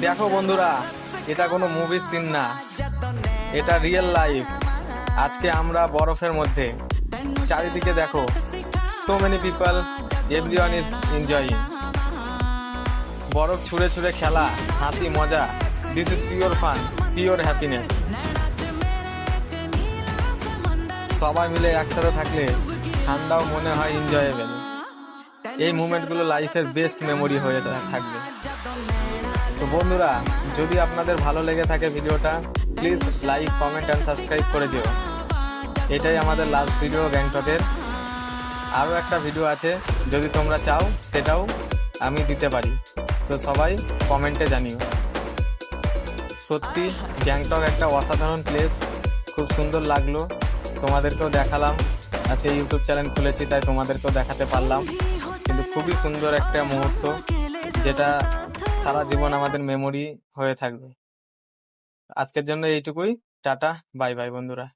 দেখো বন্ধুরা, এটা কোনো মুভি সিন না, এটা রিয়েল লাইফ। আজকে আমরা বরফের মধ্যে, চারিদিকে দেখো, so many people, everyone is enjoying. বরফ ছুঁড়ে ছুঁড়ে খেলা, হাসি মজা, this is pure fun, pure happiness. সবাই মিলে একসাথে থাকলে ঠান্ডাও মনে হয় এনজয়েবল। এই মুমেন্টগুলো লাইফের বেস্ট মেমোরি হয়ে থাকবে। তো বন্ধুরা, যদি আপনাদের ভালো লেগে থাকে ভিডিওটা, please like, comment and subscribe করে দিও। এটাই আমাদের লাস্ট ভিডিও গ্যাংটকের। আরও একটা ভিডিও আছে, যদি তোমরা চাও সেটাও আমি দিতে পারি। তো সবাই কমেন্টে জানিও। সত্যি গ্যাংটক একটা অসাধারণ প্লেস, খুব সুন্দর লাগলো। তোমাদেরকেও দেখালাম, আজকে ইউটিউব চ্যানেল খুলেছি তাই তোমাদেরকেও দেখাতে পারলাম। কিন্তু খুবই সুন্দর একটা মুহূর্ত, যেটা সারা জীবন আমাদের মেমোরি হয়ে থাকবে। আজকের জন্য এইটুকুই। টাটা, বাই বাই বন্ধুরা।